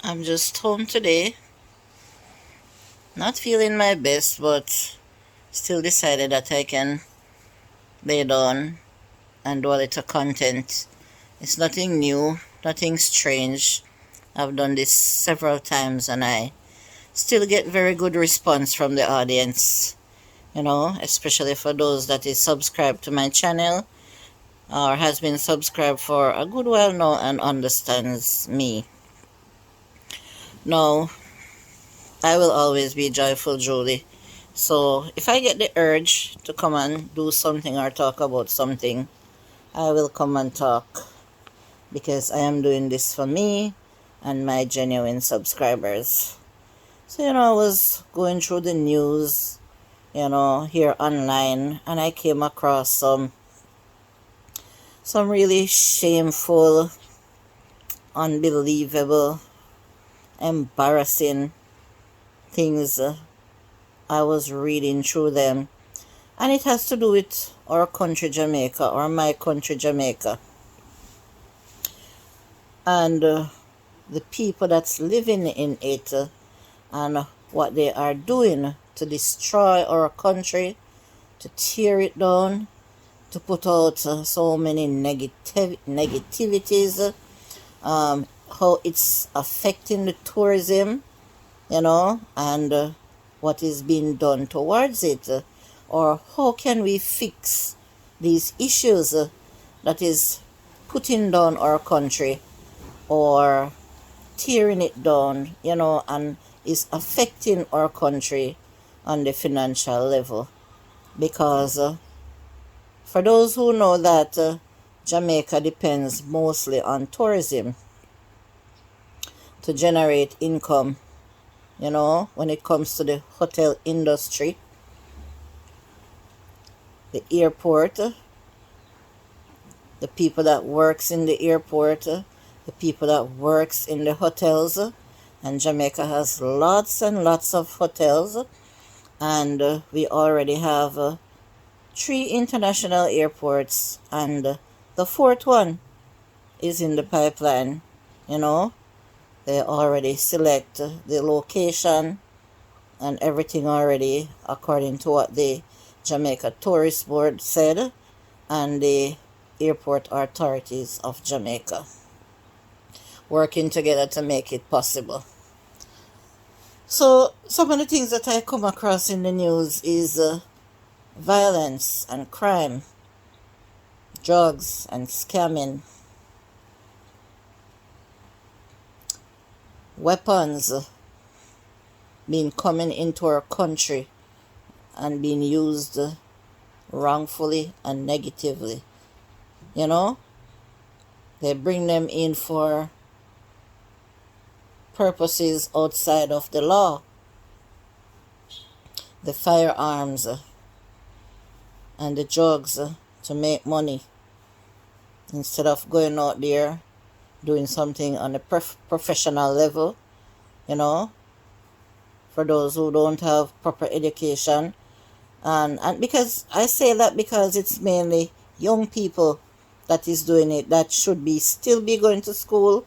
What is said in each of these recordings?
I'm just home today. Not feeling my best, but still decided that I can lay down and do a little content. It's nothing new, nothing strange. I've done this several times and I still get very good response from the audience, especially for those that is subscribed to my channel or has been subscribed for a good while now and understands me. Now, I will always be Joyful Julie. So if I get the urge to come and do something or talk about something, I will come and talk because I am doing this for me and my genuine subscribers. So, I was going through the news, here online, and I came across some really shameful, unbelievable, embarrassing things. I was reading through them, and it has to do with our country Jamaica, or my country Jamaica, and the people that's living in it, and what they are doing to destroy our country, to tear it down, to put out so many negativities, how it's affecting the tourism, and what is being done towards it, or how can we fix these issues that is putting down our country or tearing it down, and is affecting our country on the financial level. Because for those who know that Jamaica depends mostly on tourism to generate income, when it comes to the hotel industry, the airport, the people that works in the airport, the people that works in the hotels, and Jamaica has lots and lots of hotels, and we already have 3 international airports, and the fourth one is in the pipeline. They already select the location and everything already according to what the Jamaica Tourist Board said and the airport authorities of Jamaica working together to make it possible. So some of the things that I come across in the news is violence and crime, drugs and scamming, weapons being coming into our country and being used wrongfully and negatively. They bring them in for purposes outside of the law. The firearms and the drugs to make money instead of going out there doing something on a professional level, for those who don't have proper education. And because I say that because it's mainly young people that is doing it, that should be still be going to school,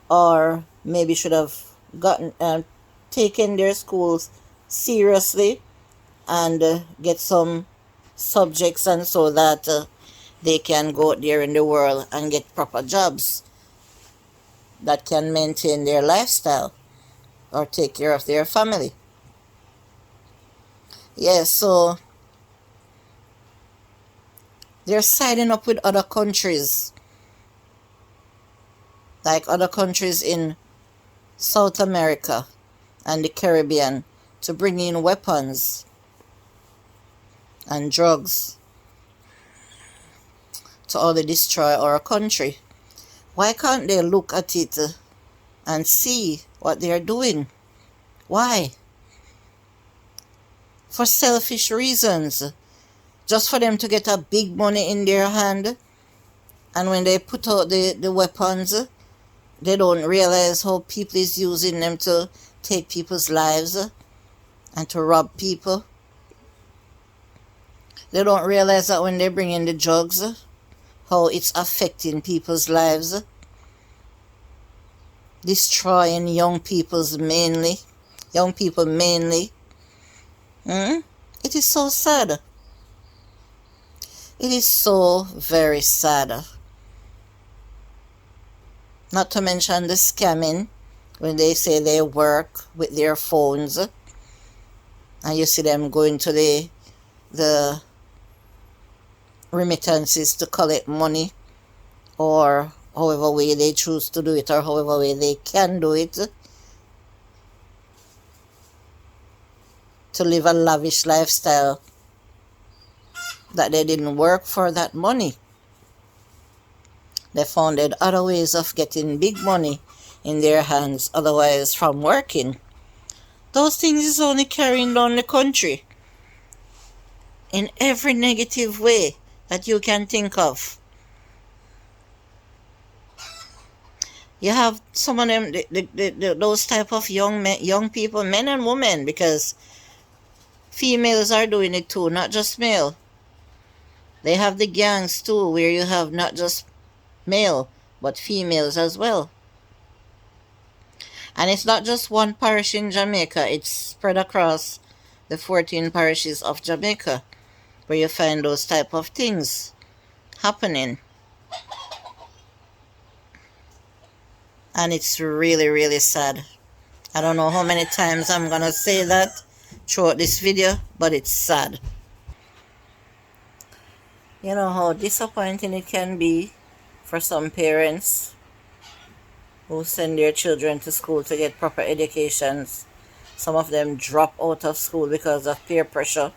or maybe should have gotten taken their schools seriously and get some subjects, and so that they can go out there in the world and get proper jobs that can maintain their lifestyle or take care of their family. Yes, so they're signing up with other countries, like other countries in South America and the Caribbean, to bring in weapons and drugs to only destroy our country. Why can't they look at it and see what they're doing? Why? For selfish reasons. Just for them to get a big money in their hand. And when they put out the weapons, they don't realize how people is using them to take people's lives and to rob people. They don't realize that when they bring in the drugs, how it's affecting people's lives. destroying young people mainly. Hmm? It is so sad. It is so very sad. Not to mention the scamming when they say they work with their phones and you see them going to the remittances to collect money, or however way they choose to do it, or however way they can do it, to live a lavish lifestyle that they didn't work for that money. They found other ways of getting big money in their hands otherwise from working. Those things is only carrying down the country in every negative way that you can think of. You have some of them, those type of young people, men and women, because females are doing it too, not just male. They have the gangs too, where you have not just male, but females as well. And it's not just one parish in Jamaica, it's spread across the 14 parishes of Jamaica, where you find those type of things happening. And it's really, really sad. I don't know how many times I'm gonna say that throughout this video, but it's sad. You know how disappointing it can be for some parents who send their children to school to get proper educations. Some of them drop out of school because of peer pressure.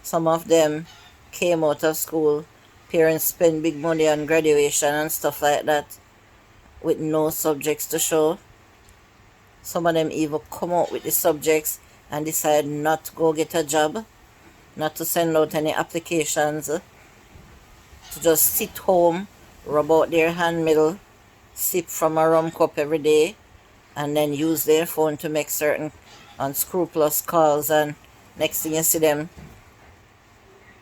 Some of them came out of school, parents spend big money on graduation and stuff like that with no subjects to show. Some of them even come out with the subjects and decide not to go get a job, not to send out any applications, to just sit home, rub out their hand middle, sip from a rum cup every day, and then use their phone to make certain unscrupulous calls, and next thing you see them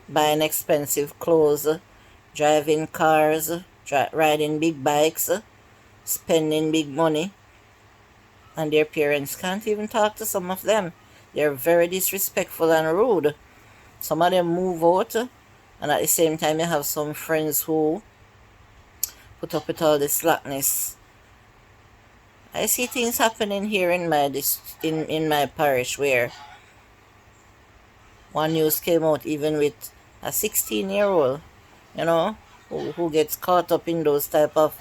buying expensive clothes, driving cars, riding big bikes, spending big money, and their parents can't even talk to some of them. They're very disrespectful and rude. Some of them move out, and at the same time you have some friends who put up with all the slackness. I see things happening here in my parish where one news came out even with a 16-year-old, who gets caught up in those type of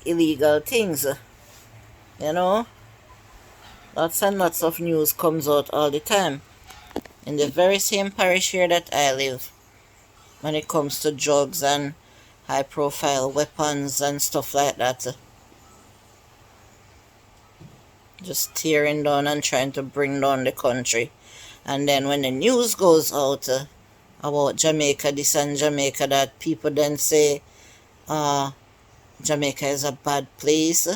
illegal things. Lots and lots of news comes out all the time in the very same parish here that I live when it comes to drugs and high profile weapons and stuff like that. Just tearing down and trying to bring down the country. And then when the news goes out about Jamaica this and Jamaica that, people then say Jamaica is a bad place,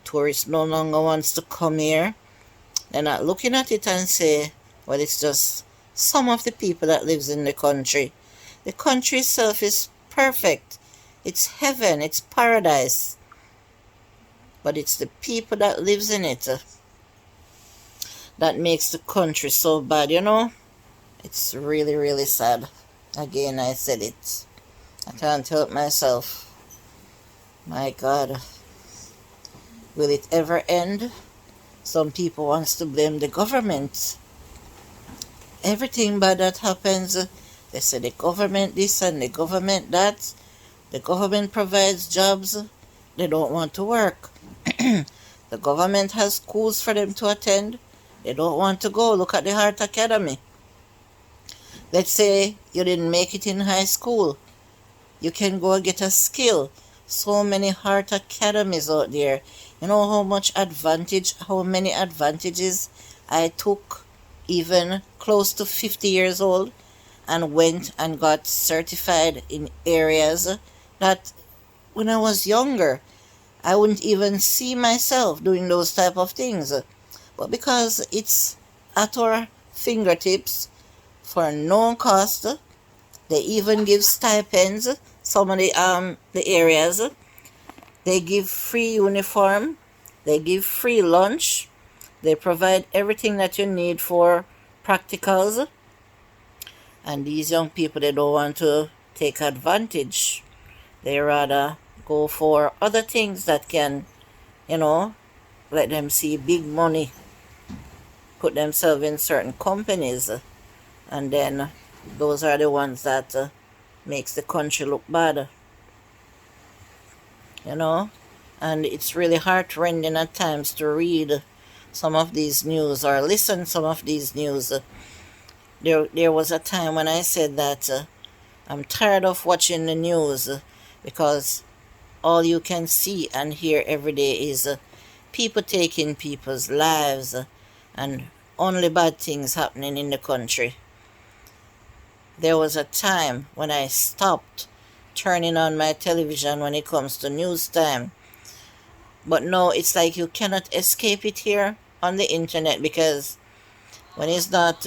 tourists no longer wants to come here. They're not looking at it and say, well, it's just some of the people that lives in the country. The country itself is perfect. It's heaven, it's paradise. But it's the people that lives in it that makes the country so bad, It's really, really sad. Again, I said it. I can't help myself. My God. Will it ever end? Some people wants to blame the government. Everything bad that happens, they say the government this and the government that. The government provides jobs. They don't want to work. The government has schools for them to attend. They don't want to go. Look at the Heart Academy. Let's say you didn't make it in high school. You can go and get a skill. So many Heart Academies out there. You know how many advantages I took even close to 50 years old and went and got certified in areas that when I was younger, I wouldn't even see myself doing those type of things. But because it's at our fingertips for no cost, they even give stipends. Some of the areas, they give free uniform They give free lunch. They provide everything that you need for practicals. And these young people, they don't want to take advantage. They rather go for other things that can, let them see big money, put themselves in certain companies, and then those are the ones that makes the country look bad. And it's really heartrending at times to read some of these news or listen some of these news. There was a time when I said that I'm tired of watching the news because all you can see and hear every day is people taking people's lives and only bad things happening in the country. There was a time when I stopped turning on my television when it comes to news time. But no, it's like you cannot escape it here on the internet, because when it's not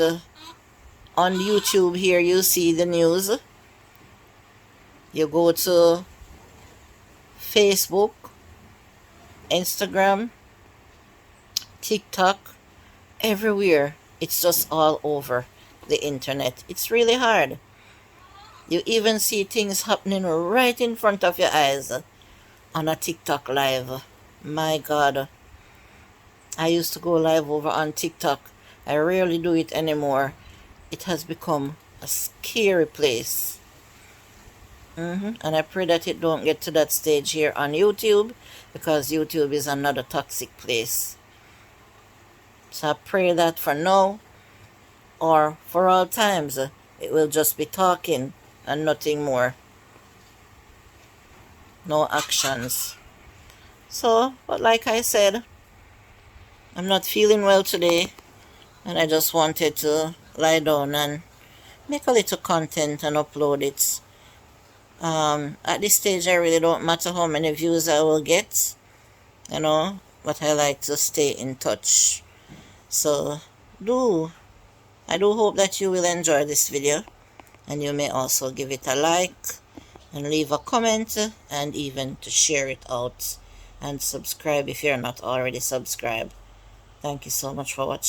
on YouTube here, you see the news. You go to Facebook, Instagram, TikTok, everywhere. It's just all over the internet. It's really hard. You even see things happening right in front of your eyes on a TikTok live. My God. I used to go live over on TikTok. I rarely do it anymore. It has become a scary place. And I pray that it don't get to that stage here on YouTube, because YouTube is another toxic place. So I pray that for now, or for all times, it will just be talking and nothing more. No actions. So, but like I said, I'm not feeling well today, and I just wanted to lie down and make a little content and upload it. At this stage, I really don't matter how many views I will get, but I like to stay in touch. So, I do hope that you will enjoy this video, and you may also give it a like and leave a comment, and even to share it out and subscribe if you're not already subscribed. Thank you so much for watching.